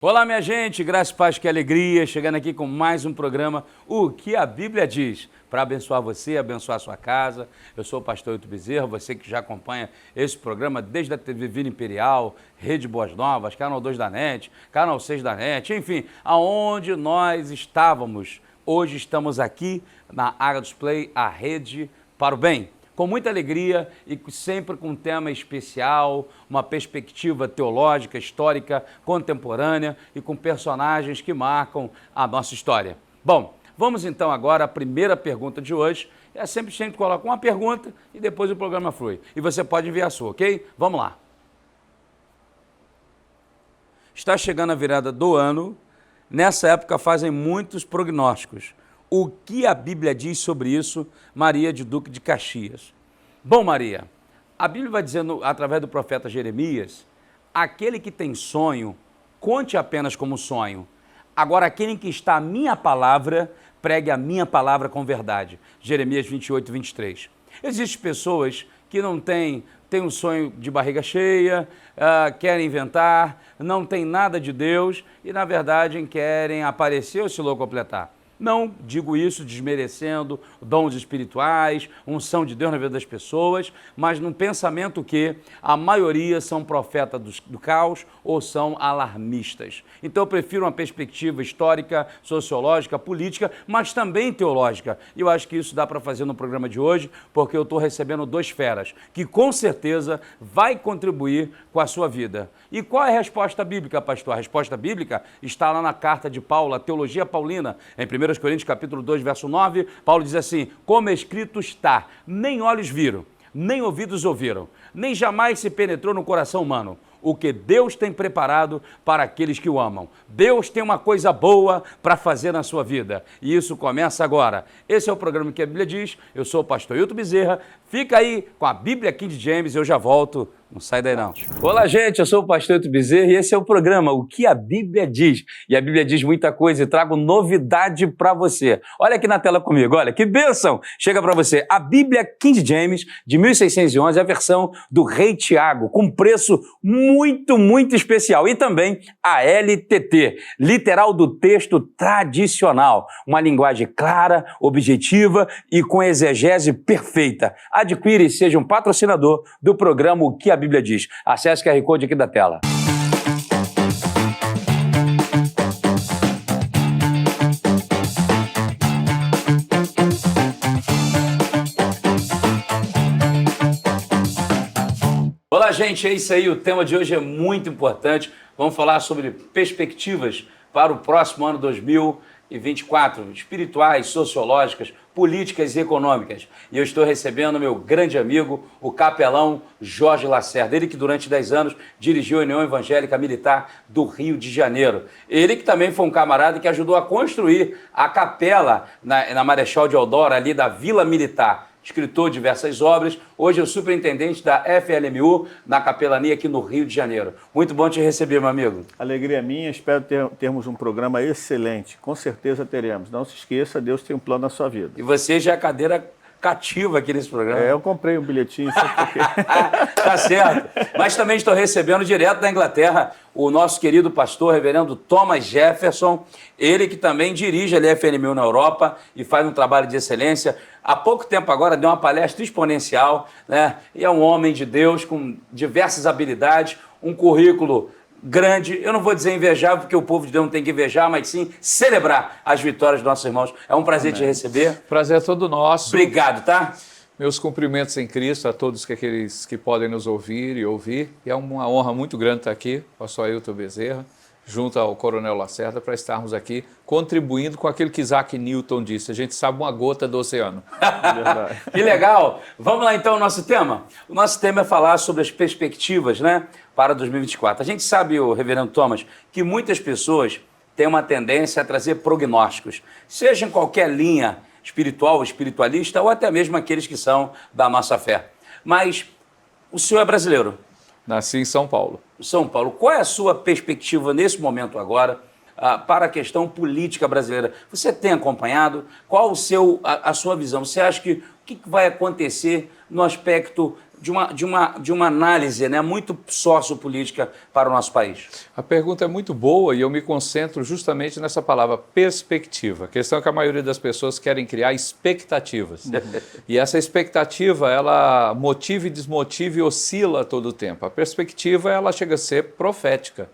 Olá, minha gente, graça, paz, que alegria, chegando aqui com mais um programa, O que a Bíblia Diz, para abençoar você, abençoar a sua casa. Eu sou o pastor Hilton Bezerra, você que já acompanha esse programa desde a TV Vida Imperial, Rede Boas Novas, Canal 2 da NET, Canal 6 da NET, enfim, aonde nós estávamos. Hoje estamos aqui na Agados Play, a rede para o bem. Com muita alegria e sempre com um tema especial, uma perspectiva teológica, histórica, contemporânea e com personagens que marcam a nossa história. Bom, vamos então agora à primeira pergunta de hoje. É sempre a gente coloca uma pergunta e depois o programa flui. E você pode enviar a sua, ok? Vamos lá. Está chegando a virada do ano. Nessa época fazem muitos prognósticos. O que a Bíblia diz sobre isso? Maria de Duque de Caxias. Bom, Maria, a Bíblia vai dizendo, através do profeta Jeremias, aquele que tem sonho, conte apenas como sonho. Agora, aquele em que está a minha palavra, pregue a minha palavra com verdade. Jeremias 28, 23. Existem pessoas que não têm um sonho de barriga cheia, querem inventar, não tem nada de Deus e, na verdade, querem aparecer ou se completar. Não digo isso desmerecendo dons espirituais, unção de Deus na vida das pessoas, mas num pensamento que a maioria são profetas do caos ou são alarmistas. Então eu prefiro uma perspectiva histórica, sociológica, política, mas também teológica. E eu acho que isso dá para fazer no programa de hoje, porque eu estou recebendo duas feras, que com certeza vai contribuir com a sua vida. E qual é a resposta bíblica, pastor? A resposta bíblica está lá na carta de Paulo, a teologia paulina, em 1 Coríntios capítulo 2, verso 9, Paulo diz assim: como escrito está, nem olhos viram, nem ouvidos ouviram, nem jamais se penetrou no coração humano o que Deus tem preparado para aqueles que o amam. Deus tem uma coisa boa para fazer na sua vida e isso começa agora. Esse é o programa que a Bíblia diz. Eu sou o pastor Hilton Bezerra. Fica aí com a Bíblia King James e eu já volto. Não sai daí não. Olá, gente, eu sou o pastor Hilton Bezerra e esse é o programa O que a Bíblia Diz. E a Bíblia diz muita coisa e trago novidade para você. Olha aqui na tela comigo, olha que bênção. Chega para você a Bíblia King James de 1611, a versão do Rei Tiago, com preço muito especial. E também a LTT, literal do texto tradicional. Uma linguagem clara, objetiva e com exegese perfeita. Adquire e seja um patrocinador do programa O que a Bíblia Diz. Acesse o QR Code aqui da tela. Olá, gente, é isso aí. O tema de hoje é muito importante. Vamos falar sobre perspectivas para o próximo ano 2024, espirituais, sociológicas, políticas e econômicas. E eu estou recebendo meu grande amigo, o capelão Jorge Lacerda, ele que durante 10 anos dirigiu a União Evangélica Militar do Rio de Janeiro. Ele que também foi um camarada que ajudou a construir a capela na Marechal Deodoro, ali da Vila Militar. Escritor de diversas obras, hoje é o superintendente da FLMU na capelania aqui no Rio de Janeiro. Muito bom te receber, meu amigo. Alegria minha, espero termos um programa excelente, com certeza teremos. Não se esqueça, Deus tem um plano na sua vida. E você já é cadeira cativa aqui nesse programa. Eu comprei um bilhetinho. Tá certo. Mas também estou recebendo direto da Inglaterra o nosso querido pastor, reverendo Thomas Jefferson, ele que também dirige a FLMU na Europa e faz um trabalho de excelência. Há pouco tempo agora deu uma palestra exponencial, né? E é um homem de Deus com diversas habilidades, um currículo grande, eu não vou dizer invejável, porque o povo de Deus não tem que invejar, mas sim celebrar as vitórias dos nossos irmãos. É um prazer te receber. Prazer é todo nosso. Obrigado, tá? Meus cumprimentos em Cristo a todos aqueles que podem nos ouvir e ouvir. E é uma honra muito grande estar aqui, pastor Hilton Bezerra, junto ao Coronel Lacerda, para estarmos aqui contribuindo com aquilo que Isaac Newton disse. A gente sabe uma gota do oceano. Que legal! Vamos lá então ao nosso tema? O nosso tema é falar sobre as perspectivas, né, para 2024. A gente sabe, o reverendo Thomas, que muitas pessoas têm uma tendência a trazer prognósticos, seja em qualquer linha espiritual, espiritualista, ou até mesmo aqueles que são da nossa fé. Mas o senhor é brasileiro? Nasci em São Paulo. São Paulo. Qual é a sua perspectiva nesse momento agora para a questão política brasileira? Você tem acompanhado? Qual a sua visão? Você acha que o que vai acontecer no aspecto de uma análise, né, muito sociopolítica para o nosso país? A pergunta é muito boa e eu me concentro justamente nessa palavra perspectiva. A questão é que a maioria das pessoas querem criar expectativas. E essa expectativa, ela motiva e desmotiva e oscila todo o tempo. A perspectiva, ela chega a ser profética.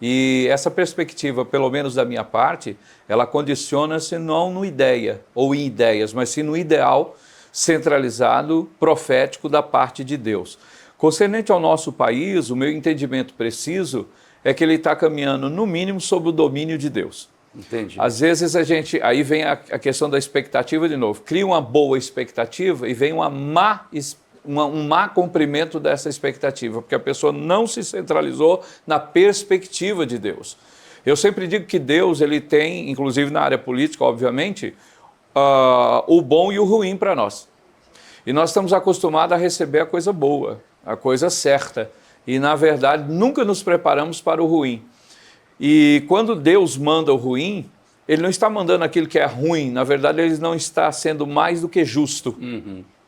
E essa perspectiva, pelo menos da minha parte, ela condiciona-se não no ideia ou em ideias, mas sim no ideal centralizado, profético da parte de Deus. Concernente ao nosso país, o meu entendimento preciso é que ele está caminhando, no mínimo, sob o domínio de Deus. Entendi. Às vezes aí vem a questão da expectativa de novo. Cria uma boa expectativa e vem um má cumprimento dessa expectativa, porque a pessoa não se centralizou na perspectiva de Deus. Eu sempre digo que Deus, ele tem, inclusive na área política, obviamente, o bom e o ruim para nós. E nós estamos acostumados a receber a coisa boa, a coisa certa. E, na verdade, nunca nos preparamos para o ruim. E quando Deus manda o ruim, Ele não está mandando aquilo que é ruim. Na verdade, Ele não está sendo mais do que justo.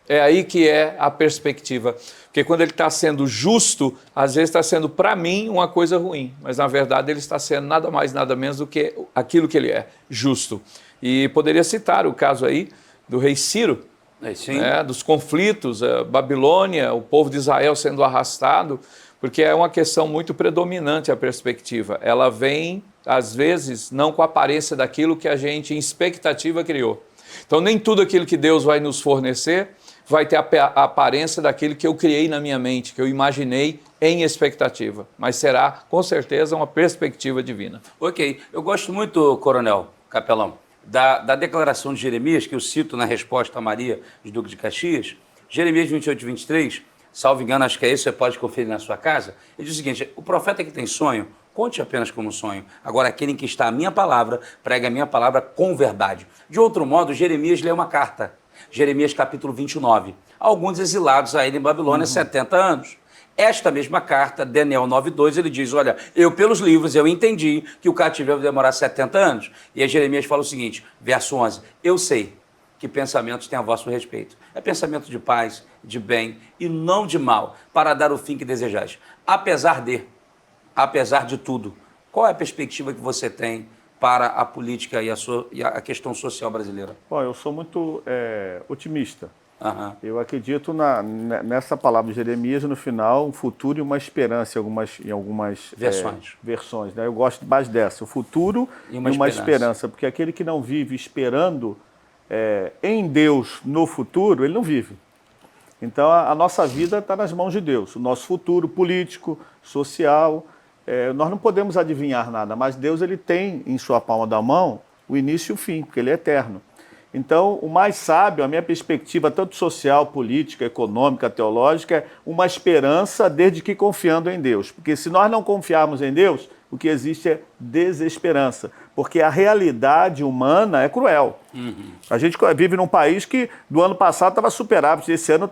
É aí que é a perspectiva. Porque quando Ele está sendo justo, às vezes está sendo, para mim, uma coisa ruim. Mas, na verdade, Ele está sendo nada mais, nada menos do que aquilo que Ele é, justo. E poderia citar o caso aí do rei Ciro, dos conflitos, a Babilônia, o povo de Israel sendo arrastado, porque é uma questão muito predominante a perspectiva. Ela vem, às vezes, não com a aparência daquilo que a gente, em expectativa, criou. Então, nem tudo aquilo que Deus vai nos fornecer vai ter a aparência daquilo que eu criei na minha mente, que eu imaginei em expectativa. Mas será, com certeza, uma perspectiva divina. Ok. Eu gosto muito, Coronel Capelão, da declaração de Jeremias, que eu cito na resposta a Maria de Duque de Caxias. Jeremias 28, 23, salvo engano, acho que é isso, você pode conferir na sua casa. Ele diz o seguinte: o profeta que tem sonho, conte apenas como sonho. Agora, aquele em que está a minha palavra, prega a minha palavra com verdade. De outro modo, Jeremias lê uma carta. Jeremias capítulo 29. Alguns exilados a ele em Babilônia, 70 anos. Esta mesma carta, Daniel 9:2, ele diz, olha, eu pelos livros, eu entendi que o cativeiro vai demorar 70 anos. E aí Jeremias fala o seguinte, verso 11, eu sei que pensamentos têm a vosso respeito. É pensamento de paz, de bem e não de mal, para dar o fim que desejais. Apesar de tudo, qual é a perspectiva que você tem para a política e a questão social brasileira? Bom, eu sou muito otimista. Eu acredito nessa palavra de Jeremias, no final, um futuro e uma esperança em algumas versões. Né? Eu gosto mais dessa, o futuro e uma esperança, porque aquele que não vive esperando em Deus no futuro, ele não vive. Então, a nossa vida está nas mãos de Deus, o nosso futuro político, social. Nós não podemos adivinhar nada, mas Deus ele tem em sua palma da mão o início e o fim, porque ele é eterno. Então, o mais sábio, a minha perspectiva, tanto social, política, econômica, teológica, é uma esperança desde que confiando em Deus. Porque se nós não confiarmos em Deus, o que existe é desesperança. Porque a realidade humana é cruel. A gente vive num país que do ano passado estava superávit, esse ano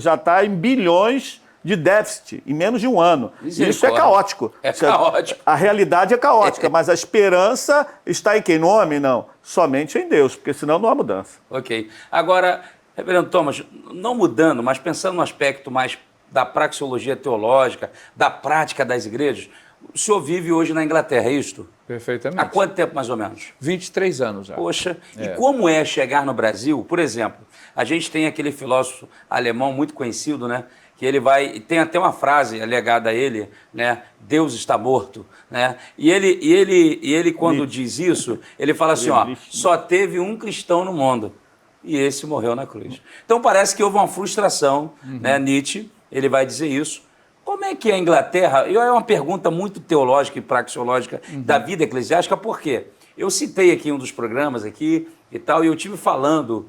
já está em bilhões de déficit em menos de um ano. Isso é caótico. Caótico. A realidade é caótica, mas a esperança está em quem? No homem? Não. Somente em Deus, porque senão não há mudança. Ok. Agora, Reverendo Thomas, não mudando, mas pensando no aspecto mais da praxeologia teológica, da prática das igrejas, o senhor vive hoje na Inglaterra, é isto? Perfeitamente. Há quanto tempo, mais ou menos? 23 anos já. Poxa, e como é chegar no Brasil? Por exemplo, a gente tem aquele filósofo alemão muito conhecido, né? Que ele tem até uma frase alegada a ele, né? Deus está morto, né? E ele quando diz isso, ele fala assim, ó, só teve um cristão no mundo e esse morreu na cruz. Então parece que houve uma frustração, né? Nietzsche, ele vai dizer isso. Como é que a Inglaterra, é uma pergunta muito teológica e praxeológica da vida eclesiástica, por quê? Eu citei aqui um dos programas aqui e tal, e eu estive falando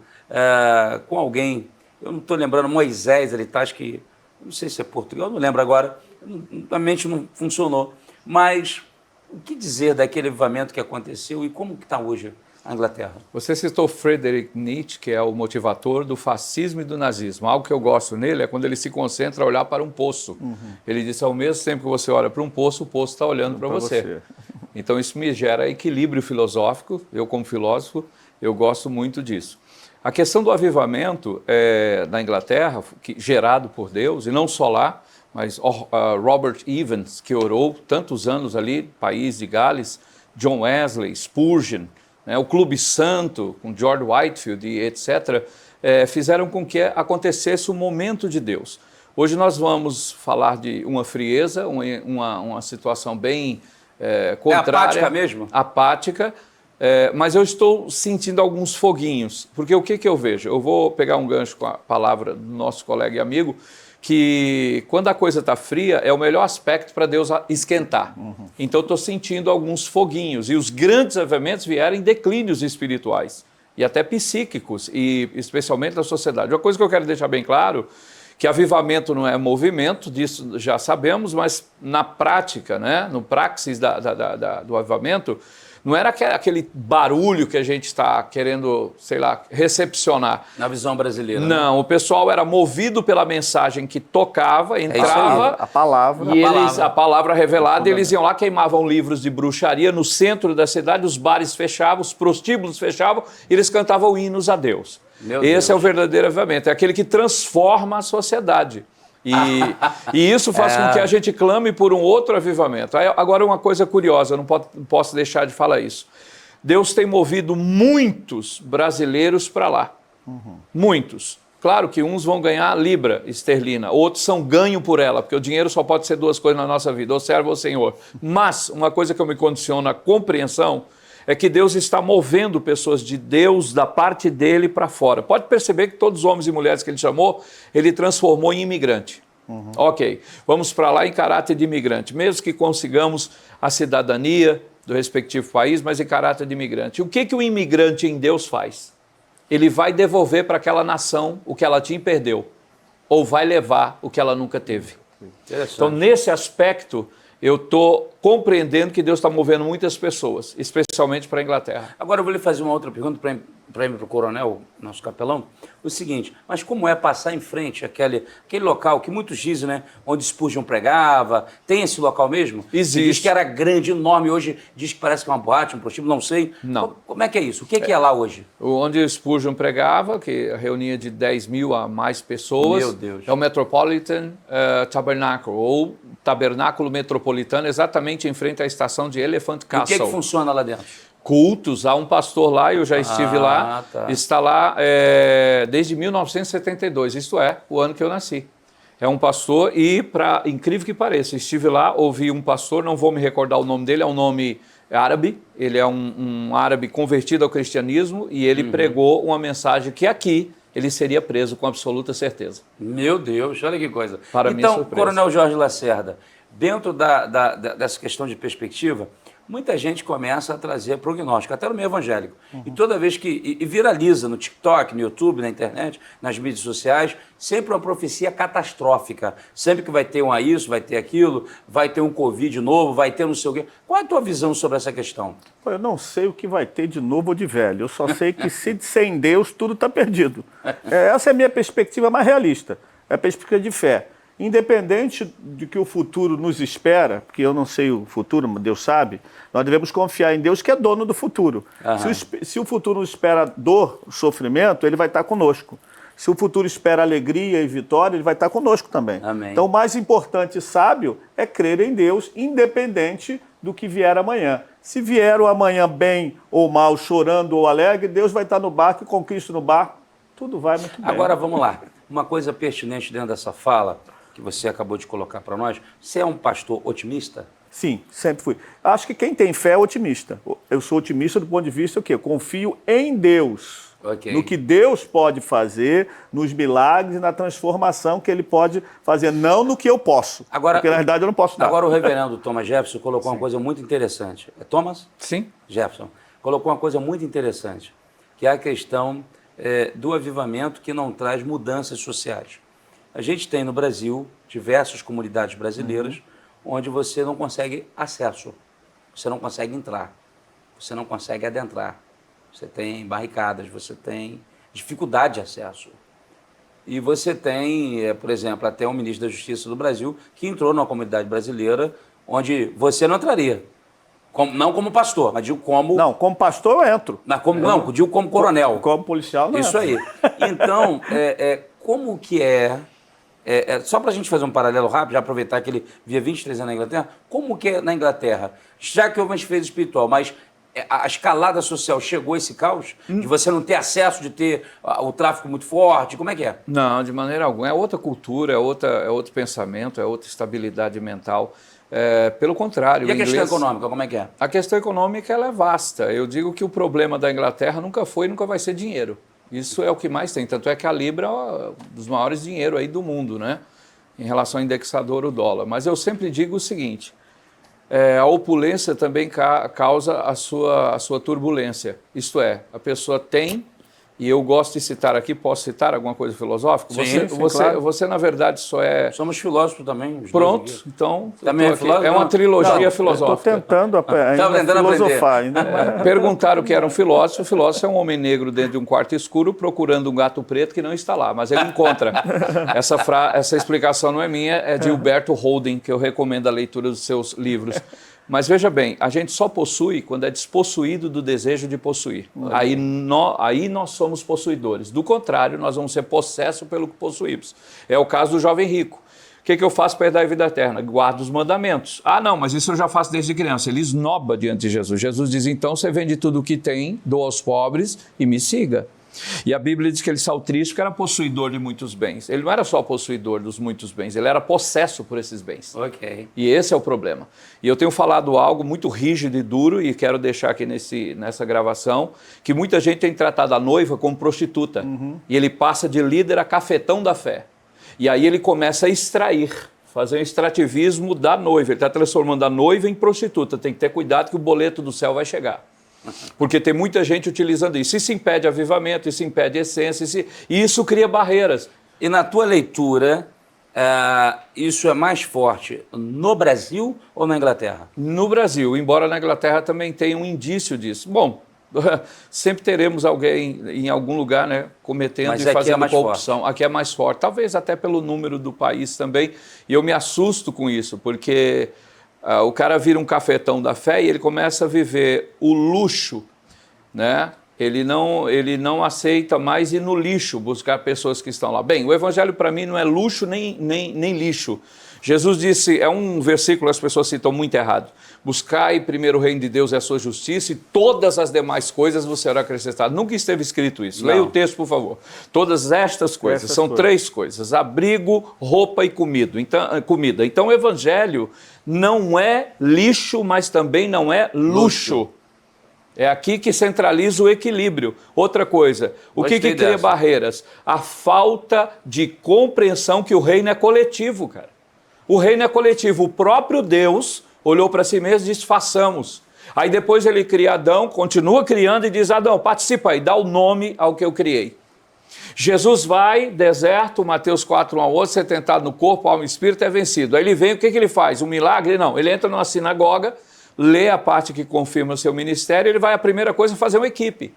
com alguém, eu não estou lembrando, Moisés, ele está, acho que, não sei se é português, eu não lembro agora, a mente não funcionou. Mas o que dizer daquele avivamento que aconteceu e como que está hoje a Inglaterra? Você citou Friedrich Nietzsche, que é o motivador do fascismo e do nazismo. Algo que eu gosto nele é quando ele se concentra a olhar para um poço. Ele disse, ao mesmo tempo que você olha para um poço, o poço está olhando para você. Então isso me gera equilíbrio filosófico, eu como filósofo, eu gosto muito disso. A questão do avivamento na Inglaterra, gerado por Deus, e não só lá, mas Robert Evans, que orou tantos anos ali, país de Gales, John Wesley, Spurgeon, né, o Clube Santo, com George Whitefield e etc., fizeram com que acontecesse o momento de Deus. Hoje nós vamos falar de uma frieza, uma situação bem contrária. É apática mesmo? Apática, mas eu estou sentindo alguns foguinhos, porque o que eu vejo? Eu vou pegar um gancho com a palavra do nosso colega e amigo, que quando a coisa está fria, é o melhor aspecto para Deus esquentar. Então eu estou sentindo alguns foguinhos, e os grandes avivamentos vieram em declínios espirituais, e até psíquicos, e especialmente da sociedade. Uma coisa que eu quero deixar bem claro, que avivamento não é movimento, disso já sabemos, mas na prática, né, no praxis do avivamento, não era aquele barulho que a gente está querendo, sei lá, recepcionar. Na visão brasileira. Não, o pessoal era movido pela mensagem que tocava, entrava, a palavra. E a palavra revelada, e eles iam lá, queimavam livros de bruxaria no centro da cidade, os bares fechavam, os prostíbulos fechavam, e eles cantavam hinos a Deus. Esse é o verdadeiro avivamento, é aquele que transforma a sociedade. E isso faz com que a gente clame por um outro avivamento. Agora, uma coisa curiosa, eu não posso deixar de falar isso. Deus tem movido muitos brasileiros para lá. Muitos. Claro que uns vão ganhar libra esterlina, outros são ganho por ela, porque o dinheiro só pode ser duas coisas na nossa vida, ou servo ou senhor. Mas uma coisa que eu me condiciono à compreensão é que Deus está movendo pessoas de Deus, da parte dele, para fora. Pode perceber que todos os homens e mulheres que ele chamou, ele transformou em imigrante. Ok, vamos para lá em caráter de imigrante, mesmo que consigamos a cidadania do respectivo país, mas em caráter de imigrante. O que o imigrante em Deus faz? Ele vai devolver para aquela nação o que ela tinha e perdeu, ou vai levar o que ela nunca teve. Então, nesse aspecto, eu estou compreendendo que Deus está movendo muitas pessoas, especialmente para a Inglaterra. Agora eu vou lhe fazer uma outra pergunta para ir para o coronel, nosso capelão. O seguinte, mas como é passar em frente aquele local que muitos dizem, né, onde Spurgeon pregava? Tem esse local mesmo? Existe. Diz que era grande, enorme, hoje diz que parece que é uma boate, um prostíbulo, não sei. Não. Como é que é isso? O que é lá hoje? Onde Spurgeon pregava, que reunia de 10 mil a mais pessoas. Meu Deus. É o Metropolitan Tabernacle, ou Tabernáculo Metropolitano, exatamente em frente à estação de Elephant Castle. E o que funciona lá dentro? Cultos, há um pastor lá, eu já estive lá, está lá desde 1972, isto é, o ano que eu nasci. É um pastor e, para incrível que pareça, estive lá, ouvi um pastor, não vou me recordar o nome dele, é um nome árabe, ele é um árabe convertido ao cristianismo, e ele pregou uma mensagem que aqui ele seria preso com absoluta certeza. Meu Deus, olha que coisa. Para minha então, surpresa. Coronel Jorge Lacerda, dentro dessa questão de perspectiva, muita gente começa a trazer prognóstico, até no meio evangélico. E toda vez que viraliza no TikTok, no YouTube, na internet, nas mídias sociais, sempre uma profecia catastrófica. Sempre que vai ter um isso, vai ter aquilo, vai ter um Covid novo, vai ter não sei o quê. Qual é a tua visão sobre essa questão? Eu não sei o que vai ter de novo ou de velho. Eu só sei que sem Deus tudo está perdido. Essa é a minha perspectiva mais realista. É a perspectiva de fé. Independente de que o futuro nos espera, porque eu não sei o futuro, mas Deus sabe, nós devemos confiar em Deus, que é dono do futuro. Se o futuro nos espera dor, sofrimento, ele vai estar conosco. Se o futuro espera alegria e vitória, ele vai estar conosco também. Amém. Então, o mais importante e sábio é crer em Deus, independente do que vier amanhã. Se vier o amanhã bem ou mal, chorando ou alegre, Deus vai estar no barco e com Cristo no barco, tudo vai muito bem. Agora, vamos lá. Uma coisa pertinente dentro dessa fala que você acabou de colocar para nós, você é um pastor otimista? Sim, sempre fui. Acho que quem tem fé é otimista. Eu sou otimista do ponto de vista o quê? Eu confio em Deus. Okay. No que Deus pode fazer, nos milagres e na transformação que Ele pode fazer, não no que eu posso. Agora, porque na verdade eu não posso dar. Agora o reverendo Thomas Jefferson colocou uma coisa muito interessante. É Thomas? Sim. Jefferson. Colocou uma coisa muito interessante, que é a questão do avivamento que não traz mudanças sociais. A gente tem no Brasil diversas comunidades brasileiras onde você não consegue acesso, você não consegue entrar, você não consegue adentrar. Você tem barricadas, você tem dificuldade de acesso. E você tem, por exemplo, até um ministro da Justiça do Brasil que entrou numa comunidade brasileira onde você não entraria. Não como pastor, mas digo como... Não, como pastor eu entro. Não, digo como coronel. Como policial não. Isso aí. Então, como que só para a gente fazer um paralelo rápido, já aproveitar que ele via 23 anos na Inglaterra, como que é na Inglaterra? Já que houve uma experiência espiritual, mas a escalada social chegou a esse caos? De você não ter acesso, de ter o tráfico muito forte? Como é que é? Não, de maneira alguma. É outra cultura, é outro pensamento, é outra estabilidade mental. Pelo contrário. E a questão econômica, como é que é? A questão econômica ela é vasta. Eu digo que o problema da Inglaterra nunca foi e nunca vai ser dinheiro. Isso é o que mais tem. Tanto é que a Libra é um dos maiores dinheiros aí do mundo, né? Em relação ao indexador, o dólar. Mas eu sempre digo o seguinte, a opulência também causa a sua turbulência. Isto é, a pessoa tem, e eu gosto de citar aqui, posso citar alguma coisa filosófica? Sim, claro. Você, na verdade, só é... Somos filósofos também. Pronto, então... Também é filósofo? É uma trilogia filosófica. Estou tentando filosofar. Perguntaram o que era um filósofo. O filósofo é um homem negro dentro de um quarto escuro procurando um gato preto que não está lá, mas ele encontra. Essa explicação não é minha, é de Huberto Holden, que eu recomendo a leitura dos seus livros. Mas veja bem, a gente só possui quando é despossuído do desejo de possuir. Aí nós somos possuidores. Do contrário, nós vamos ser possessos pelo que possuímos. É o caso do jovem rico. O que eu faço para herdar a vida eterna? Guardo os mandamentos. Ah, não, mas isso eu já faço desde criança. Ele esnoba diante de Jesus. Jesus diz, então, você vende tudo o que tem, doa aos pobres e me siga. E a Bíblia diz que ele saiu triste porque era possuidor de muitos bens. Ele não era só possuidor dos muitos bens, ele era possesso por esses bens. Ok. E esse é o problema. E eu tenho falado algo muito rígido e duro, e quero deixar aqui nessa gravação, que muita gente tem tratado a noiva como prostituta. E ele passa de líder a cafetão da fé. E aí ele começa a extrair, fazer um extrativismo da noiva. Ele está transformando a noiva em prostituta. Tem que ter cuidado que o boleto do céu vai chegar. Porque tem muita gente utilizando isso. Isso impede avivamento, isso impede essência, e isso cria barreiras. E na tua leitura, isso é mais forte no Brasil ou na Inglaterra? No Brasil, embora na Inglaterra também tenha um indício disso. Bom, sempre teremos alguém em algum lugar, né, cometendo e fazendo corrupção. Aqui é mais forte, talvez até pelo número do país também. E eu me assusto com isso, porque... o cara vira um cafetão da fé e ele começa a viver o luxo, né? Ele não aceita mais ir no lixo, buscar pessoas que estão lá. Bem, o evangelho para mim não é luxo nem lixo. Jesus disse, é um versículo que as pessoas citam muito errado. Buscai primeiro o reino de Deus e a sua justiça e todas as demais coisas vos serão acrescentadas. Nunca esteve escrito isso. Leia o texto, por favor. Todas estas coisas, são três coisas. Abrigo, roupa e comida. Então o evangelho não é lixo, mas também não é luxo. É aqui que centraliza o equilíbrio. Outra coisa, o que cria barreiras? A falta de compreensão que o reino é coletivo, cara. O reino é coletivo. O próprio Deus olhou para si mesmo e disse, façamos. Aí depois ele cria Adão, continua criando e diz, Adão, participa aí, dá o nome ao que eu criei. Jesus vai, deserto, Mateus 4, 1 a 8, ser tentado no corpo, alma e espírito, é vencido. Aí ele vem, o que ele faz? Um milagre? Não, ele entra numa sinagoga, lê a parte que confirma o seu ministério, ele vai, a primeira coisa, fazer uma equipe.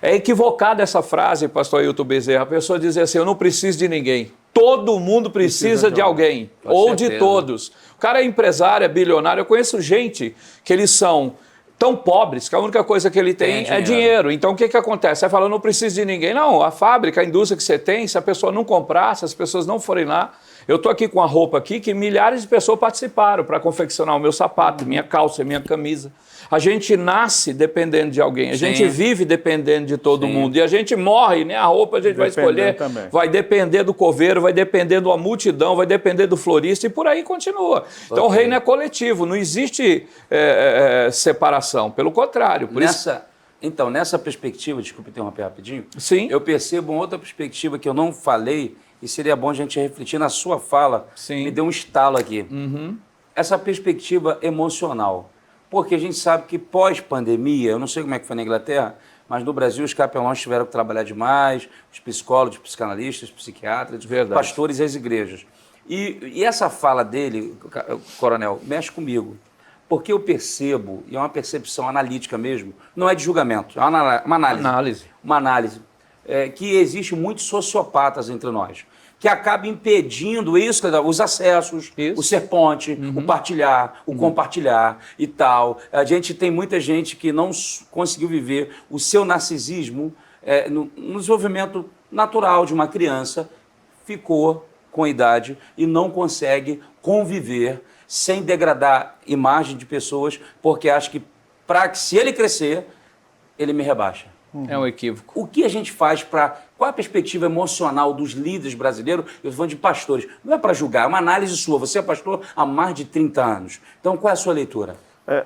É equivocada essa frase, pastor Ailton Bezerra, a pessoa diz assim, eu não preciso de ninguém. Todo mundo precisa de alguém, ou de todos. O cara é empresário, é bilionário, eu conheço gente que eles são tão pobres que a única coisa que ele tem é dinheiro. Então o que acontece? Você fala, eu não preciso de ninguém. Não, a fábrica, a indústria que você tem, se a pessoa não comprar, se as pessoas não forem lá, eu estou aqui com a roupa aqui que milhares de pessoas participaram para confeccionar o meu sapato, minha calça, minha camisa. A gente nasce dependendo de alguém, a gente vive dependendo de todo mundo, e a gente morre, né? A roupa a gente vai escolher, vai depender do coveiro, vai depender de uma multidão, vai depender do florista, e por aí continua. Então o reino é coletivo, não existe separação, pelo contrário. Então, nessa perspectiva, desculpe interromper rapidinho, Sim. Eu percebo uma outra perspectiva que eu não falei, e seria bom a gente refletir na sua fala, me deu um estalo aqui. Essa perspectiva emocional. Porque a gente sabe que pós-pandemia, eu não sei como é que foi na Inglaterra, mas no Brasil os capelães tiveram que trabalhar demais, os psicólogos, psicanalistas, psiquiatras, pastores e as igrejas. E essa fala dele, coronel, mexe comigo. Porque eu percebo, e é uma percepção analítica mesmo, não é de julgamento, é uma análise. Uma análise. Que existe muitos sociopatas entre nós. que acaba impedindo isso, os acessos, o ser ponte, o partilhar, o compartilhar e tal. A gente tem muita gente que não conseguiu viver o seu narcisismo no desenvolvimento natural de uma criança, ficou com a idade e não consegue conviver sem degradar imagem de pessoas, porque acha que se ele crescer, ele me rebaixa. É um equívoco. O que a gente faz para... Qual a perspectiva emocional dos líderes brasileiros? Eu estou falando de pastores. Não é para julgar, é uma análise sua. Você é pastor há mais de 30 anos. Então, qual é a sua leitura?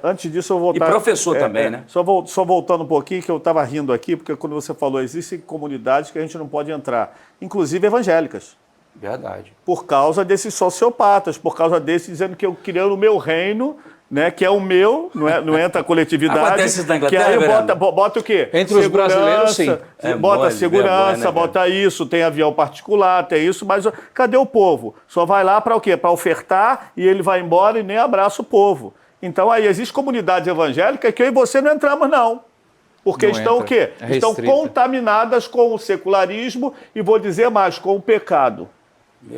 Antes disso, eu vou voltar... E professor também, né? Só voltando um pouquinho, que eu estava rindo aqui, porque quando você falou, existem comunidades que a gente não pode entrar, inclusive evangélicas. Verdade. Por causa desses sociopatas, por causa desses dizendo que eu criando o meu reino, né, que é o meu, não entra a coletividade. Acontece isso na Inglaterra, que aí bota o quê? Entre os brasileiros, sim. Bota segurança, bota isso, tem avião particular, tem isso, mas cadê o povo? Só vai lá para o quê? Para ofertar e ele vai embora e nem abraça o povo. Então aí existem comunidades evangélicas que eu e você não entramos, não. Porque não estão entra. o quê? Estão contaminadas com o secularismo e vou dizer mais, com o pecado.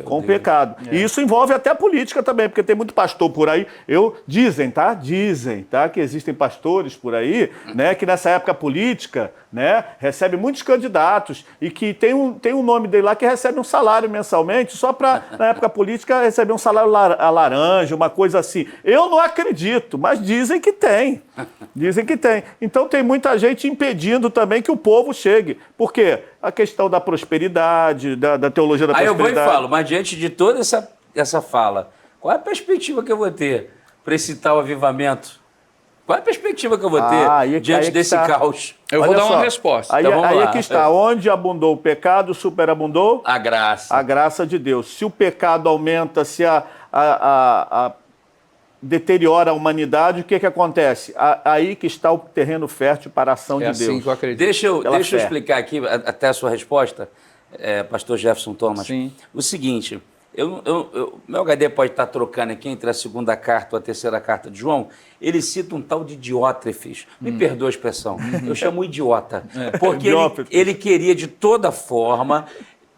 Com o pecado. E isso envolve até a política também, porque tem muito pastor por aí. Dizem, tá, que existem pastores por aí, né, que nessa época política, né, recebe muitos candidatos e que tem um nome dele lá que recebe um salário mensalmente só para, na época política, receber um salário a laranja, uma coisa assim. Eu não acredito, mas dizem que tem. Dizem que tem. Então tem muita gente impedindo também que o povo chegue. Por quê? A questão da prosperidade, da teologia da prosperidade. Aí eu vou e falo, mas diante de toda essa fala, qual é a perspectiva que eu vou ter para esse tal avivamento? Qual é a perspectiva que eu vou ter diante desse caos? Eu vou dar uma resposta. Aí, então, aí é que está. Onde abundou o pecado, superabundou a graça. A graça de Deus. Se o pecado aumenta, se deteriora a humanidade, o que acontece? Aí que está o terreno fértil para a ação de Deus. Assim que eu acredito. Deixa eu explicar aqui, até a sua resposta, pastor Jefferson Thomas. Sim. O seguinte, meu HD pode estar trocando aqui entre a segunda carta ou a terceira carta de João, ele cita um tal de Diótrefes. Me perdoa a expressão, eu chamo idiota. Porque ele queria, de toda forma,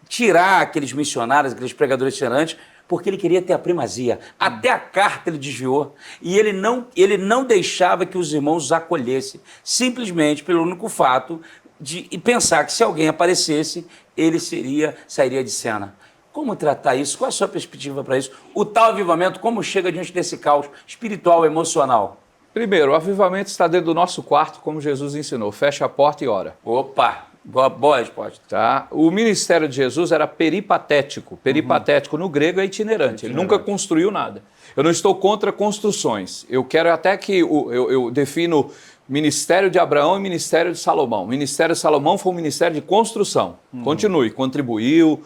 tirar aqueles missionários, aqueles pregadores itinerantes, porque ele queria ter a primazia. Até a carta ele desviou. E ele não deixava que os irmãos os acolhessem, simplesmente pelo único fato de pensar que se alguém aparecesse, ele sairia de cena. Como tratar isso? Qual a sua perspectiva para isso? O tal avivamento, como chega diante desse caos espiritual, emocional? Primeiro, o avivamento está dentro do nosso quarto, como Jesus ensinou. Fecha a porta e ora. Opa! Boa resposta. Tá? O ministério de Jesus era peripatético. Peripatético no grego é itinerante. Ele nunca construiu nada. Eu não estou contra construções. Eu quero até que eu defino ministério de Abraão e ministério de Salomão. O ministério de Salomão foi um ministério de construção. Continue, contribuiu,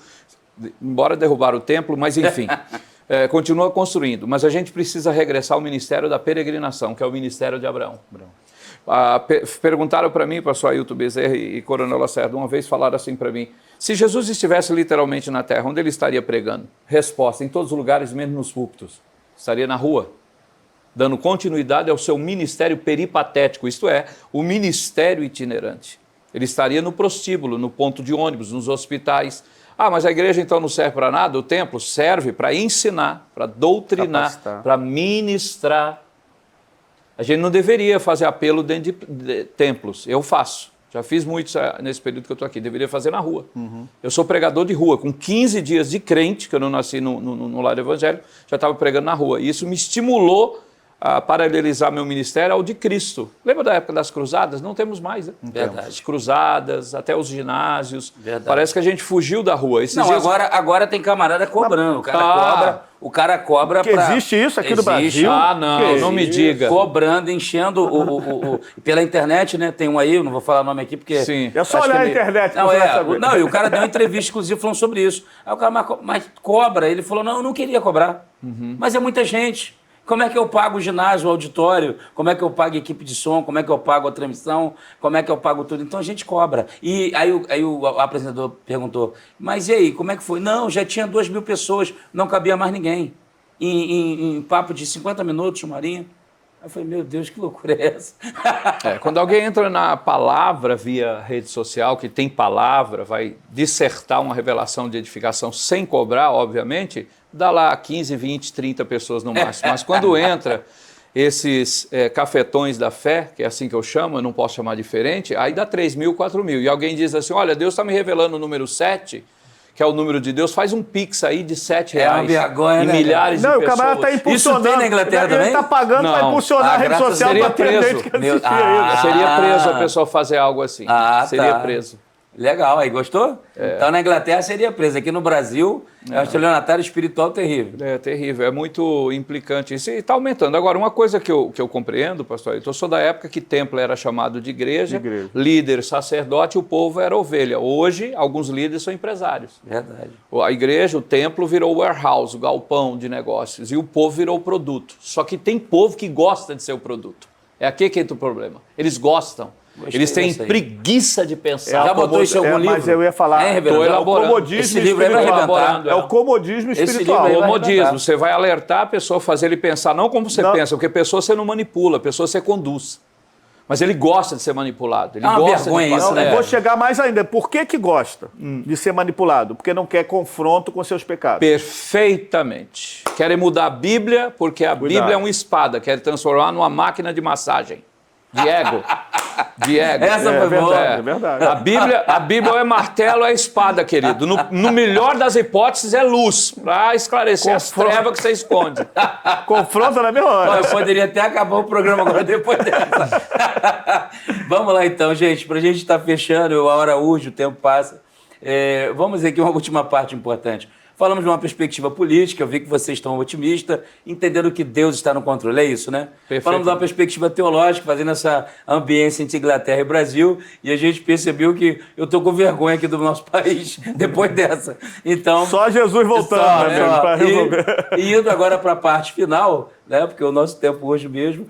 embora derrubar o templo, mas enfim, continua construindo. Mas a gente precisa regressar ao ministério da peregrinação, que é o ministério de Abraão. Perguntaram para mim, pastor Ailton Bezerra e Coronel Lacerda, uma vez falaram assim para mim, se Jesus estivesse literalmente na terra, onde ele estaria pregando? Resposta, em todos os lugares, menos nos púlpitos. Estaria na rua, dando continuidade ao seu ministério peripatético, isto é, o ministério itinerante. Ele estaria no prostíbulo, no ponto de ônibus, nos hospitais. Mas a igreja então não serve para nada? O templo serve para ensinar, para doutrinar, para ministrar. A gente não deveria fazer apelo dentro de templos. Eu faço. Já fiz muito nesse período que eu estou aqui. Deveria fazer na rua. Eu sou pregador de rua. Com 15 dias de crente, que eu não nasci no lar evangélico, já estava pregando na rua. E isso me estimulou a paralelizar meu ministério ao de Cristo. Lembra da época das cruzadas? Não temos mais, né? Verdade. As cruzadas, até os ginásios. Verdade. Parece que a gente fugiu da rua. Agora tem camarada cobrando. O cara cobra que existe isso aqui no Brasil? Não me diga. Cobrando, enchendo pela internet, né? Tem um aí, eu não vou falar o nome aqui porque... Sim. É só olhar a internet. E o cara deu uma entrevista, inclusive, falando sobre isso. Aí o cara, mas cobra. Ele falou, não, eu não queria cobrar. Mas é muita gente. Como é que eu pago o ginásio, o auditório? Como é que eu pago a equipe de som? Como é que eu pago a transmissão? Como é que eu pago tudo? Então a gente cobra. E aí o apresentador perguntou, mas e aí, como é que foi? Não, já tinha 2.000 pessoas, não cabia mais ninguém. Em papo de 50 minutos, uma horinha. Eu falei, meu Deus, que loucura é essa? Quando alguém entra na palavra via rede social, que tem palavra, vai dissertar uma revelação de edificação sem cobrar, obviamente, dá lá 15, 20, 30 pessoas no máximo. Mas quando entra esses cafetões da fé, que é assim que eu chamo, eu não posso chamar diferente, aí dá 3 mil, 4 mil. E alguém diz assim, olha, Deus está me revelando o número 7, que é o número de Deus, faz um pix aí de R$7. É uma vergonha, e né, milhares de pessoas. Não, o camarada está impulsionando. Isso tem na Inglaterra também? Ele está pagando para impulsionar a rede social para ter gente que assistia isso. Seria preso a pessoa fazer algo assim. Seria preso. Legal, aí gostou? Então na Inglaterra seria preso. Aqui no Brasil é um estelionatário espiritual terrível. É terrível, é muito implicante isso. E está aumentando. Agora, uma coisa que eu compreendo, pastor Ailton, eu sou da época que templo era chamado de igreja, líder, sacerdote, o povo era ovelha. Hoje, alguns líderes são empresários. Verdade. A igreja, o templo virou warehouse, o galpão de negócios, e o povo virou o produto. Só que tem povo que gosta de ser o produto. É aqui que entra o problema. Eles gostam. Eles têm preguiça de pensar. Já botou isso em algum livro? Mas eu ia falar, estou elaborando. O comodismo esse livro espiritual. É o comodismo espiritual. O comodismo. Você vai alertar a pessoa, fazer ele pensar, não como você pensa, porque a pessoa você não manipula, a pessoa você conduz. Mas ele gosta de ser manipulado. Ele gosta vergonha de isso, né? Eu vou chegar mais ainda. Por que gosta de ser manipulado? Porque não quer confronto com seus pecados. Perfeitamente. Querem mudar a Bíblia, porque a Bíblia é uma espada. Querem transformar numa máquina de massagem. De ego. De ego. Essa foi boa. É verdade. A Bíblia é martelo, é espada, querido. No melhor das hipóteses, é luz, para esclarecer as trevas que você esconde. Confronta na mesma hora. Eu poderia até acabar o programa agora depois dessa. Vamos lá então, gente. Para a gente estar fechando, a hora urge, o tempo passa. Vamos aqui uma última parte importante. Falamos de uma perspectiva política, eu vi que vocês estão otimistas, entendendo que Deus está no controle, é isso, né? Falamos de uma perspectiva teológica, fazendo essa ambiência entre Inglaterra e Brasil, e a gente percebeu que eu estou com vergonha aqui do nosso país depois dessa. Então, só Jesus voltando, para resolver. E indo agora para a parte final, né? Porque o nosso tempo hoje mesmo.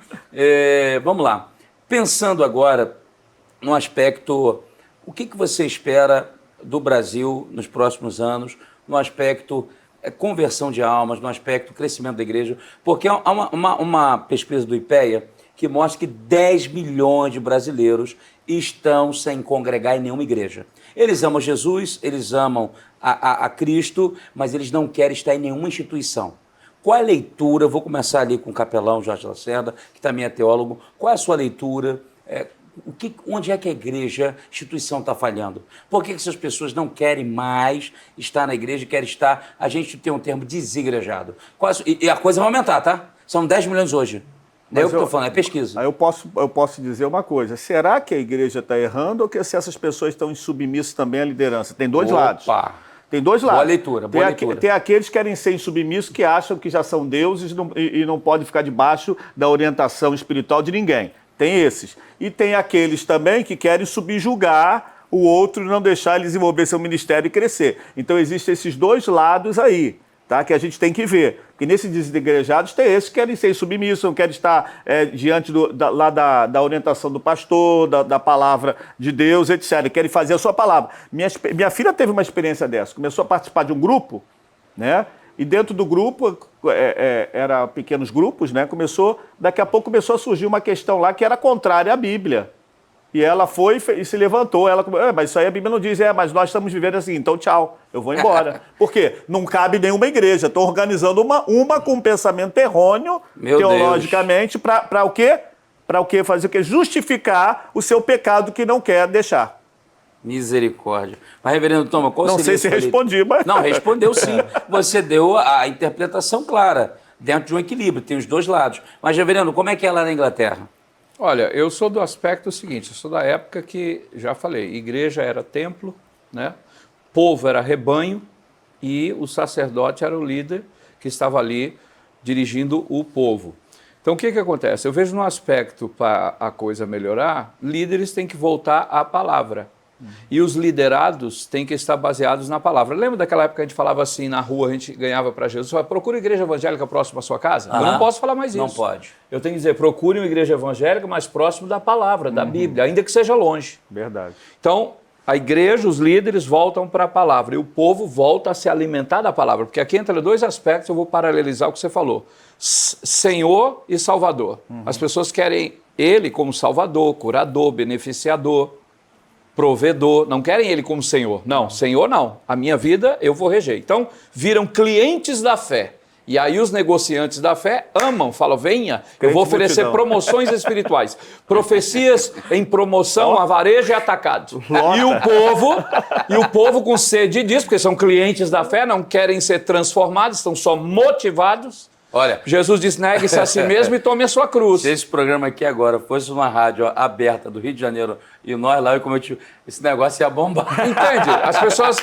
Vamos lá. Pensando agora no aspecto, o que você espera do Brasil nos próximos anos, no aspecto conversão de almas, no aspecto crescimento da igreja, porque há uma pesquisa do IPEA que mostra que 10 milhões de brasileiros estão sem congregar em nenhuma igreja. Eles amam Jesus, eles amam a Cristo, mas eles não querem estar em nenhuma instituição. Qual é a leitura? Eu vou começar ali com o capelão Jorge Lacerda, que também é teólogo. Qual é a sua leitura? Onde é que a igreja, a instituição está falhando? Por que essas pessoas não querem mais estar na igreja, querem estar, a gente tem um termo desigrejado. E a coisa vai aumentar, tá? São 10 milhões hoje. Não é eu que estou falando, é pesquisa. Aí eu posso dizer uma coisa, será que a igreja está errando ou que se essas pessoas estão insubmissas também à liderança? Tem dois lados. Tem dois lados. Boa leitura, boa leitura. Tem aqueles que querem ser insubmissos, que acham que já são deuses e não podem ficar debaixo da orientação espiritual de ninguém. Tem esses. E tem aqueles também que querem subjugar o outro e não deixar ele desenvolver seu ministério e crescer. Então existem esses dois lados aí, tá? Que a gente tem que ver. Porque nesses desigrejados tem esses que querem ser submissos, não querem estar diante da orientação do pastor, da palavra de Deus, etc. Querem fazer a sua palavra. Minha filha teve uma experiência dessa. Começou a participar de um grupo, né? E dentro do grupo, era pequenos grupos, né? Daqui a pouco começou a surgir uma questão lá que era contrária à Bíblia. E ela foi e se levantou. Ela, mas isso aí a Bíblia não diz, mas nós estamos vivendo assim, então tchau, eu vou embora. Por quê? Não cabe nenhuma igreja. Estou organizando uma com um pensamento errôneo, teologicamente, para o quê? Para o quê? Fazer o quê? Justificar o seu pecado que não quer deixar. Misericórdia. Mas, reverendo Thomas, qual seria... Não sei se respondi, mas... Não, respondeu sim. Você deu a interpretação clara, dentro de um equilíbrio, tem os dois lados. Mas, reverendo, como é que é lá na Inglaterra? Olha, eu sou do aspecto seguinte, eu sou da época que, já falei, igreja era templo, né? Povo era rebanho e o sacerdote era o líder que estava ali dirigindo o povo. Então, o que acontece? Eu vejo no aspecto para a coisa melhorar, líderes têm que voltar à palavra. E os liderados têm que estar baseados na palavra. Lembra daquela época que a gente falava assim, na rua, a gente ganhava para Jesus, procura a igreja evangélica próxima à sua casa? Eu não posso falar mais isso. Não pode. Eu tenho que dizer, procure uma igreja evangélica mais próximo da palavra, da Bíblia, ainda que seja longe. Verdade. Então, a igreja, os líderes voltam para a palavra e o povo volta a se alimentar da palavra. Porque aqui entra dois aspectos, eu vou paralelizar o que você falou. Senhor e Salvador. As pessoas querem ele como Salvador, curador, beneficiador, provedor. Não querem ele como Senhor. Não, Senhor não. A minha vida eu vou reger. então viram clientes da fé. E aí os negociantes da fé amam, falam, venha, eu vou oferecer promoções espirituais. Profecias em promoção, a varejo e atacado. E o povo com sede disso, porque são clientes da fé, não querem ser transformados, estão só motivados. Olha, Jesus diz, negue-se a si mesmo e tome a sua cruz. Se esse programa aqui agora fosse uma rádio aberta do Rio de Janeiro e nós lá, esse negócio ia bombar. Entende? As pessoas,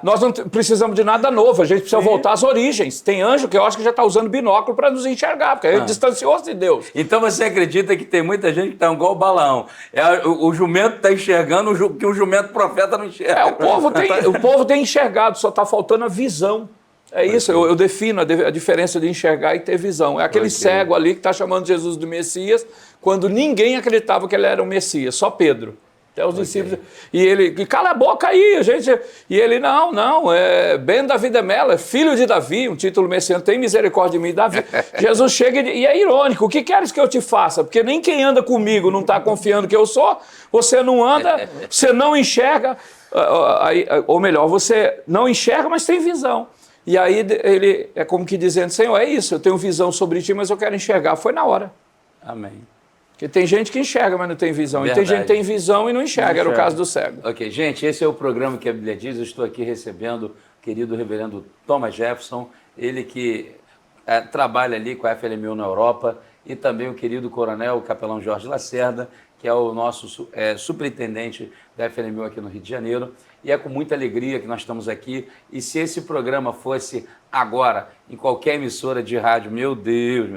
nós não precisamos de nada novo, a gente precisa voltar às origens. Tem anjo que eu acho que já está usando binóculo para nos enxergar, porque a gente distanciou-se de Deus. Então você acredita que tem muita gente que está igual o Balaão. O jumento está enxergando o que o jumento profeta não enxerga. O povo tem enxergado, só está faltando a visão. É isso, eu defino a diferença de enxergar e ter visão. É aquele cego ali que está chamando Jesus de Messias, quando ninguém acreditava que ele era o Messias, só Pedro. Até os discípulos. E ele, cala a boca aí, gente. E ele, não, é Ben Davi de Mello, é filho de Davi, um título messiânico, tem misericórdia de mim, Davi. Jesus chega e é irônico, o que queres que eu te faça? Porque nem quem anda comigo não está confiando que eu sou, você não anda, você não enxerga, ou melhor, você não enxerga, mas tem visão. E aí ele é como que dizendo, Senhor, é isso, eu tenho visão sobre ti, mas eu quero enxergar. Foi na hora. Amém. Porque tem gente que enxerga, mas não tem visão. Verdade. E tem gente que tem visão e não enxerga, era o caso do cego. Ok, gente, esse é o programa que a Bíblia diz. Eu estou aqui recebendo o querido reverendo Thomas Jefferson, ele que trabalha ali com a FLMU na Europa, e também o querido coronel, o capelão Jorge Lacerda, que é o nosso superintendente da FLMU aqui no Rio de Janeiro. E é com muita alegria que nós estamos aqui. E se esse programa fosse agora, em qualquer emissora de rádio, meu Deus,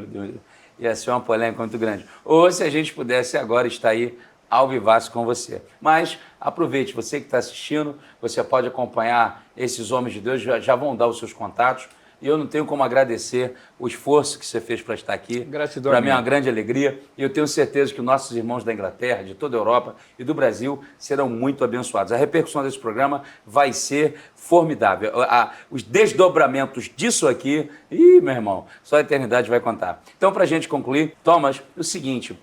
ia ser uma polêmica muito grande. Ou se a gente pudesse agora estar aí ao vivaço com você. Mas aproveite, você que está assistindo, você pode acompanhar esses homens de Deus, já vão dar os seus contatos. E eu não tenho como agradecer o esforço que você fez para estar aqui. Gratidão. Para mim é uma grande alegria. E eu tenho certeza que nossos irmãos da Inglaterra, de toda a Europa e do Brasil serão muito abençoados. A repercussão desse programa vai ser formidável. Os desdobramentos disso aqui, meu irmão, só a eternidade vai contar. Então, para a gente concluir, Thomas, é o seguinte,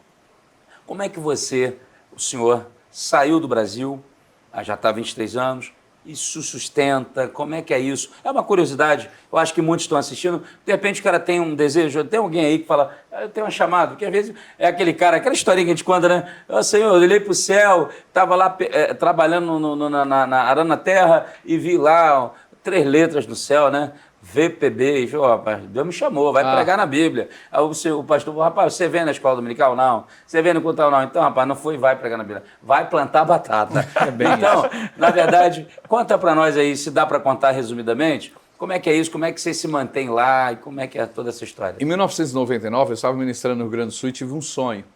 como é que o senhor, saiu do Brasil, já está há 23 anos, isso sustenta? Como é que é isso? É uma curiosidade, eu acho que muitos estão assistindo, de repente o cara tem um desejo, tem alguém aí que fala, eu tenho uma chamada, porque às vezes é aquele cara, aquela historinha que a gente conta, né? Senhor, eu olhei para o céu, estava lá trabalhando arando na terra e vi lá 3 letras no céu, né? VPB, e falou, rapaz, Deus me chamou, vai pregar na Bíblia. Aí o pastor falou, rapaz, você vem na escola dominical? Não. Você vem no culto? Não. Então, rapaz, não foi, vai pregar na Bíblia. Vai plantar batata. Então, na verdade, conta para nós aí, se dá para contar resumidamente, como é que é isso, como é que você se mantém lá e como é que é toda essa história? Em 1999, eu estava ministrando no Rio Grande do Sul e tive um sonho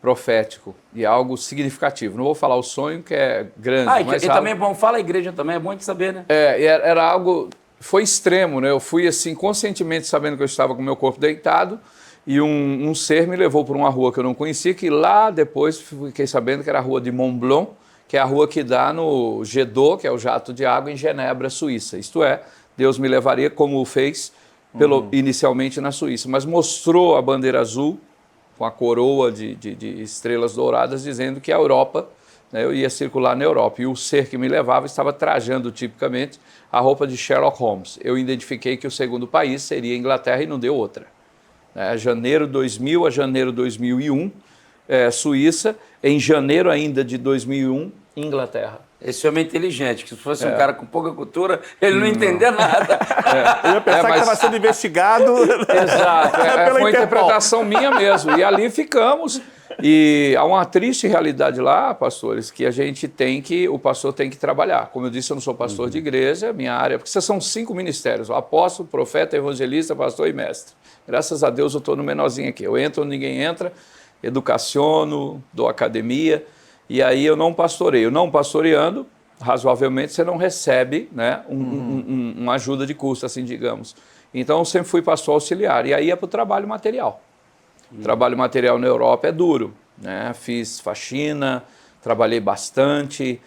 profético e algo significativo. Não vou falar o sonho, que é grande. Mas também é bom, fala a igreja também, é bom de saber, né? Era algo... Foi extremo, né? Eu fui assim, conscientemente sabendo que eu estava com o meu corpo deitado e um ser me levou por uma rua que eu não conhecia, que lá depois fiquei sabendo que era a rua de Mont Blanc, que é a rua que dá no Jet d'eau, que é o jato de água em Genebra, Suíça. Isto é, Deus me levaria como fez inicialmente na Suíça, mas mostrou a bandeira azul com a coroa de estrelas douradas, dizendo que a Europa, né, eu ia circular na Europa. E o ser que me levava estava trajando tipicamente a roupa de Sherlock Holmes. Eu identifiquei que o segundo país seria a Inglaterra e não deu outra. Janeiro 2000 a janeiro 2001, Suíça. Em janeiro ainda de 2001, Inglaterra. Esse homem é inteligente, que se fosse um cara com pouca cultura, ele não entendia nada. Eu ia pensar que estava sendo investigado. Exato, foi uma interpretação minha mesmo. E ali ficamos. E há uma triste realidade lá, pastores, que o pastor tem que trabalhar. Como eu disse, eu não sou pastor de igreja, minha área, porque são 5 ministérios, o apóstolo, profeta, evangelista, pastor e mestre. Graças a Deus eu estou no menorzinho aqui. Eu entro onde ninguém entra, educaciono, dou academia, e aí eu não pastoreio. Não pastoreando, razoavelmente, você não recebe, né, uma ajuda de custo, assim, digamos. Então eu sempre fui pastor auxiliar, e aí é para o trabalho material. Trabalho material na Europa é duro, né? Fiz faxina, trabalhei bastante,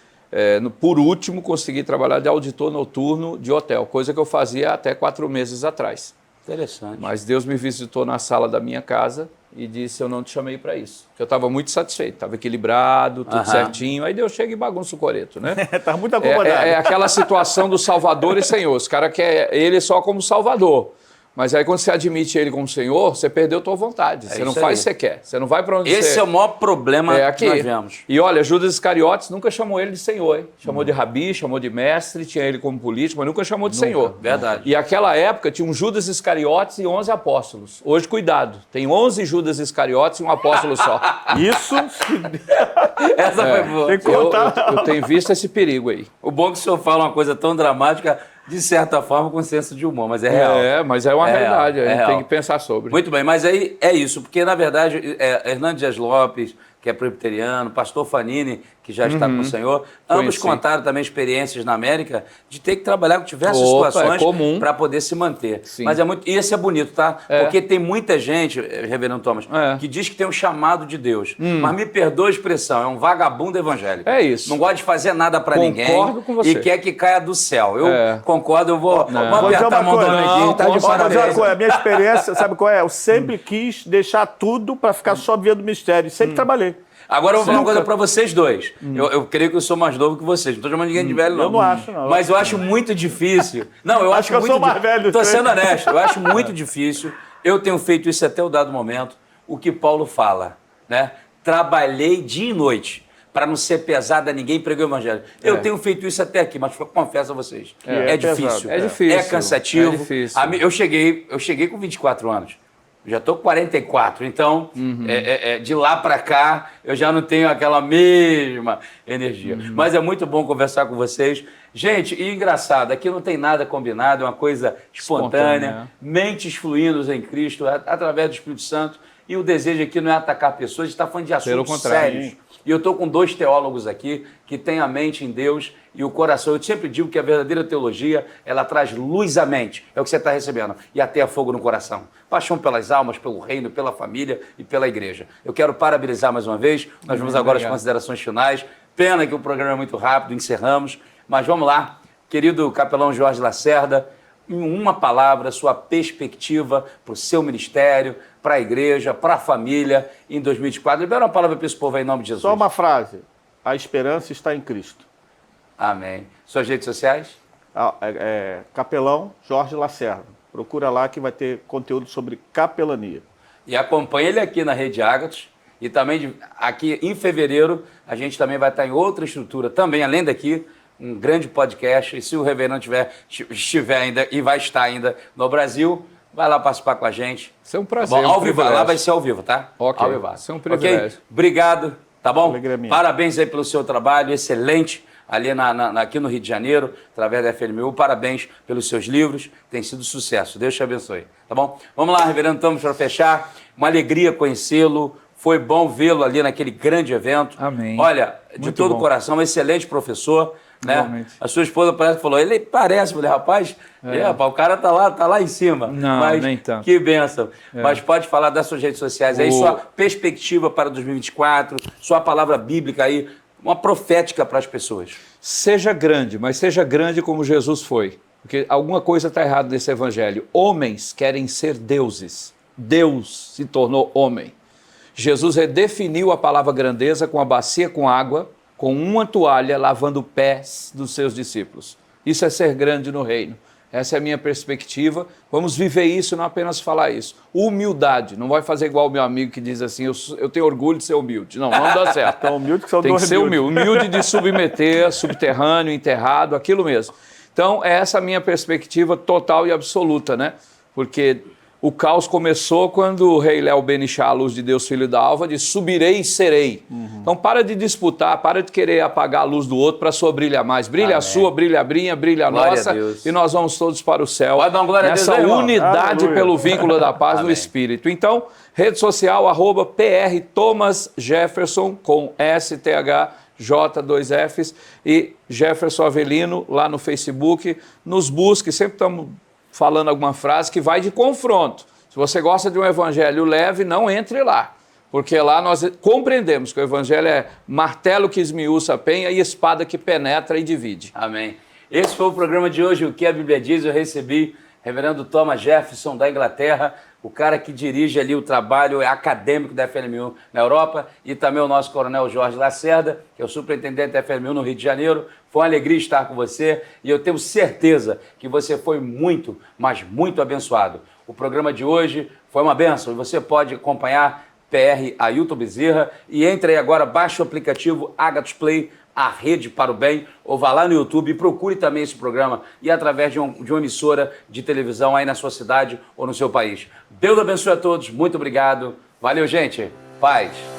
por último, consegui trabalhar de auditor noturno de hotel, coisa que eu fazia até 4 meses atrás. Interessante. Mas Deus me visitou na sala da minha casa e disse, eu não te chamei para isso. Eu estava muito satisfeito, estava equilibrado, tudo certinho. Aí Deus chega e bagunça o coreto, né? Estava muito acomodado. É aquela situação do Salvador e Senhor. Os caras querem ele só como Salvador. Mas aí quando você admite ele como Senhor, você perdeu a tua vontade. Você não faz o que você quer. Você não vai para onde Esse você... é o maior problema que nós vemos. E olha, Judas Iscariotes nunca chamou ele de Senhor, hein? Chamou de Rabi, chamou de mestre, tinha ele como político, mas nunca chamou de Senhor. Verdade. E aquela época tinha um Judas Iscariotes e 11 apóstolos. Hoje, cuidado, tem 11 Judas Iscariotes e um apóstolo só. Isso... Essa foi boa. Tem que contar. Eu tenho visto esse perigo aí. O bom é que o senhor fala uma coisa tão dramática, de certa forma, com senso de humor, mas é real. Mas é uma realidade, a gente tem que pensar sobre. Muito bem, mas aí é isso, porque na verdade, Hernando Dias Lopes, que é presbiteriano, pastor Fanini, que já está com o Senhor, ambos contaram também experiências na América de ter que trabalhar com diversas situações para poder se manter. Sim. Mas e esse é bonito, tá? Porque tem muita gente, reverendo Thomas, que diz que tem um chamado de Deus. Mas me perdoa a expressão, é um vagabundo evangélico. É isso. Não gosta de fazer nada para ninguém com você. e quer que caia do céu. Eu concordo, eu vou apertar a mão do Neguinho, tá de parabéns. A minha experiência, sabe qual é? Eu sempre quis deixar tudo para ficar só vivendo o mistério. Sempre trabalhei. Agora eu vou falar uma coisa pra vocês dois. Eu creio que eu sou mais novo que vocês. Não tô chamando ninguém de velho, não. Eu não acho, não. Mas eu acho muito difícil. Não, eu acho que eu sou mais velho. Tô sendo honesto. Eu acho muito difícil. Eu tenho feito isso até o dado momento. O que Paulo fala, né? Trabalhei dia e noite para não ser pesado a ninguém, preguei o evangelho. Eu tenho feito isso até aqui, mas confesso a vocês. É difícil. É difícil. É cansativo. É difícil. Eu cheguei com 24 anos. Já estou com 44, então de lá para cá eu já não tenho aquela mesma energia. Mas é muito bom conversar com vocês. Gente, e engraçado, aqui não tem nada combinado, é uma coisa espontânea. Mentes fluindo em Cristo através do Espírito Santo. E o desejo aqui não é atacar pessoas, a gente está falando de assuntos sérios. E eu estou com 2 teólogos aqui que têm a mente em Deus e o coração. Eu sempre digo que a verdadeira teologia, ela traz luz à mente. É o que você está recebendo. E até a fogo no coração. Paixão pelas almas, pelo reino, pela família e pela igreja. Eu quero parabenizar mais uma vez. Nós vamos agora às considerações finais. Pena que o programa é muito rápido, encerramos. Mas vamos lá. Querido capelão Jorge Lacerda, em uma palavra, sua perspectiva para o seu ministério, para a igreja, para a família em 2024. Libera uma palavra para esse povo aí, em nome de Jesus. Só uma frase. A esperança está em Cristo. Amém. Suas redes sociais? Capelão Jorge Lacerda. Procura lá que vai ter conteúdo sobre capelania. E acompanha ele aqui na Rede Ágatos. E também aqui em fevereiro a gente também vai estar em outra estrutura, também além daqui, um grande podcast. E se o reverendo estiver ainda e vai estar ainda no Brasil, vai lá participar com a gente. Isso é um prazer. Bom, ao vivo, lá vai ser ao vivo, tá? Ok. Ao vivo. Isso é um privilégio. Okay? Obrigado, tá bom? Parabéns aí pelo seu trabalho, excelente. Ali aqui no Rio de Janeiro, através da FNMU. Parabéns pelos seus livros, tem sido sucesso. Deus te abençoe, tá bom? Vamos lá, reverendo, estamos para fechar. Uma alegria conhecê-lo, foi bom vê-lo ali naquele grande evento. Amém. Olha, de todo o coração, um excelente professor, né? Realmente. A sua esposa parece que falou, ele parece, falei, rapaz, rapaz, o cara tá lá em cima. Não, mas, nem tanto. Que bênção. Mas pode falar das suas redes sociais aí, sua perspectiva para 2024, sua palavra bíblica aí, uma profética para as pessoas. Seja grande, mas seja grande como Jesus foi. Porque alguma coisa está errada nesse evangelho. Homens querem ser deuses. Deus se tornou homem. Jesus redefiniu a palavra grandeza com a bacia com água, com uma toalha, lavando pés dos seus discípulos. Isso é ser grande no reino. Essa é a minha perspectiva. Vamos viver isso, não apenas falar isso. Humildade. Não vai fazer igual o meu amigo que diz assim, eu tenho orgulho de ser humilde. Não dá certo. Tão humilde que são Tem que ser humilde. Humilde de submeter, subterrâneo, enterrado, aquilo mesmo. Então, é essa a minha perspectiva total e absoluta, né? Porque o caos começou quando o rei Léo Benichá, a luz de Deus, filho da alva, disse, subirei e serei. Então, para de disputar, para de querer apagar a luz do outro para a sua brilhar mais. Brilha Amém. a sua, brilha a minha, brilha a nossa, e nós vamos todos para o céu. Vai dar uma glória nessa a Deus, unidade Aleluia. pelo vínculo da paz no Espírito. Então, rede social, @PR Thomas Jefferson, com STHJ2Fs, e Jefferson Avelino, lá no Facebook. Nos busque, sempre estamos falando alguma frase que vai de confronto. Se você gosta de um evangelho leve, não entre lá. Porque lá nós compreendemos que o Evangelho é martelo que esmiuça a penha e espada que penetra e divide. Amém. Esse foi o programa de hoje, O que a Bíblia Diz. Eu recebi reverendo Thomas Jefferson, da Inglaterra, o cara que dirige ali o trabalho acadêmico da FLMU na Europa, e também o nosso coronel Jorge Lacerda, que é o superintendente da FLMU no Rio de Janeiro. Foi uma alegria estar com você e eu tenho certeza que você foi muito, mas muito abençoado. O programa de hoje foi uma bênção e você pode acompanhar PR Ailton Bezerra e entre aí agora, baixe o aplicativo Agathos Play, a rede para o bem, ou vá lá no YouTube e procure também esse programa e através de uma emissora de televisão aí na sua cidade ou no seu país. Deus abençoe a todos, muito obrigado. Valeu, gente. Paz.